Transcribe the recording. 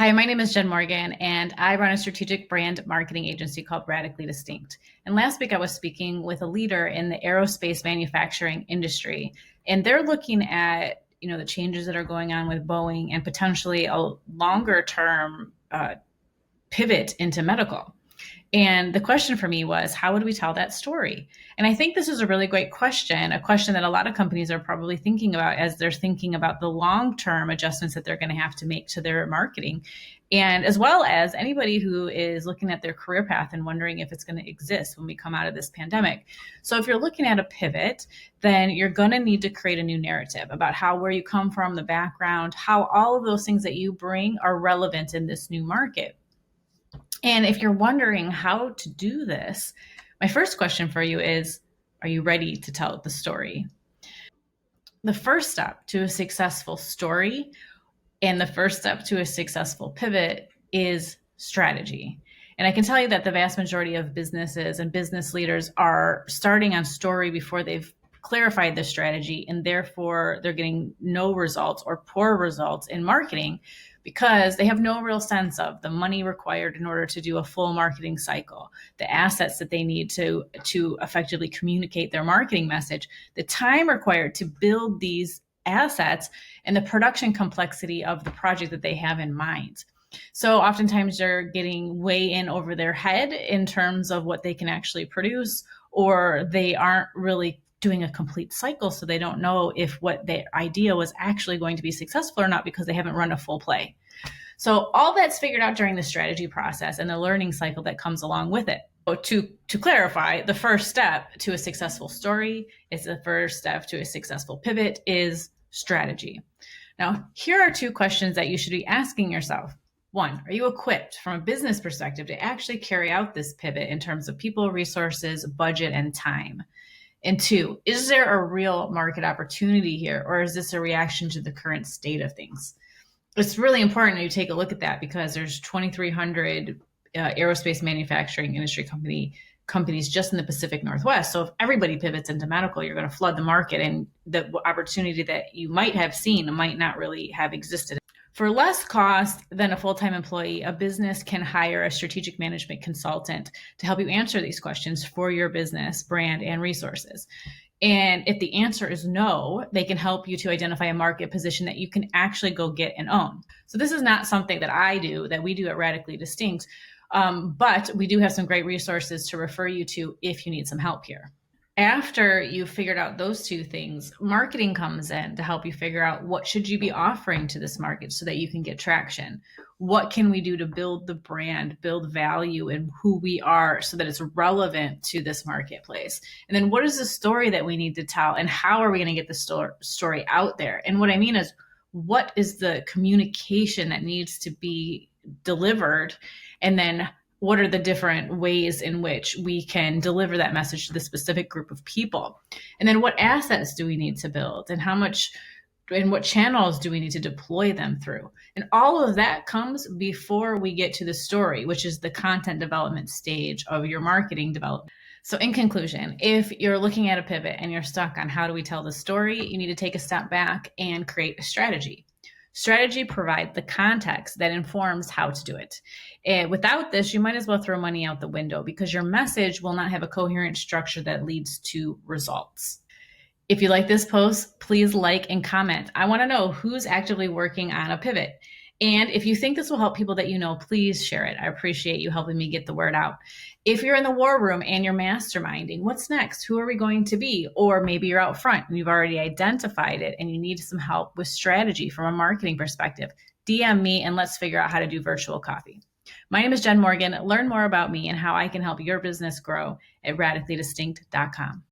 Hi, my name is Jen Morgan, and I run a strategic brand marketing agency called Radically Distinct. And last week I was speaking with a leader in the aerospace manufacturing industry, and they're looking at the changes that are going on with Boeing and potentially a longer term pivot into medical. And the question for me was, how would we tell that story? And I think this is a really great question, a question that a lot of companies are probably thinking about as they're thinking about the long term adjustments that they're going to have to make to their marketing. And as well as anybody who is looking at their career path and wondering if it's going to exist when we come out of this pandemic. So if you're looking at a pivot, then you're going to need to create a new narrative about where you come from, the background, how all of those things that you bring are relevant in this new market. And if you're wondering how to do this, my first question for you is, are you ready to tell the story? The first step to a successful story and the first step to a successful pivot is strategy. And I can tell you that the vast majority of businesses and business leaders are starting on story before they've clarified the strategy, and therefore they're getting no results or poor results in marketing because they have no real sense of the money required in order to do a full marketing cycle, the assets that they need to effectively communicate their marketing message, the time required to build these assets, and the production complexity of the project that they have in mind. So oftentimes they're getting way in over their head in terms of what they can actually produce, or they aren't really doing a complete cycle, so they don't know if what their idea was actually going to be successful or not because they haven't run a full play. So all that's figured out during the strategy process and the learning cycle that comes along with it. So to clarify, the first step to a successful story is the first step to a successful pivot is strategy. Now, here are two questions that you should be asking yourself. One, are you equipped from a business perspective to actually carry out this pivot in terms of people, resources, budget, and time? And two, is there a real market opportunity here, or is this a reaction to the current state of things? It's really important that you take a look at that because there's 2,300 aerospace manufacturing industry companies just in the Pacific Northwest. So if everybody pivots into medical, you're going to flood the market, and the opportunity that you might have seen might not really have existed. For less cost than a full-time employee, a business can hire a strategic management consultant to help you answer these questions for your business, brand, and resources. And if the answer is no, they can help you to identify a market position that you can actually go get and own. So this is not something that we do at Radically Distinct, but we do have some great resources to refer you to if you need some help here. After you've figured out those two things, marketing comes in to help you figure out what should you be offering to this market so that you can get traction. What can we do to build the brand, build value in who we are so that it's relevant to this marketplace? And then what is the story that we need to tell, and how are we going to get the story out there? And what I mean is, what is the communication that needs to be delivered? And then what are the different ways in which we can deliver that message to the specific group of people? And then what assets do we need to build, and how much and what channels do we need to deploy them through? And all of that comes before we get to the story, which is the content development stage of your marketing development. So in conclusion, if you're looking at a pivot and you're stuck on how do we tell the story, you need to take a step back and create a strategy. Strategy provides the context that informs how to do it. And without this, you might as well throw money out the window because your message will not have a coherent structure that leads to results. If you like this post, please like and comment. I want to know who's actively working on a pivot. And if you think this will help people that you know, please share it. I appreciate you helping me get the word out. If you're in the war room and you're masterminding, what's next? Who are we going to be? Or maybe you're out front and you've already identified it and you need some help with strategy from a marketing perspective, DM me and let's figure out how to do virtual coffee. My name is Jen Morgan. Learn more about me and how I can help your business grow at radicallydistinct.com.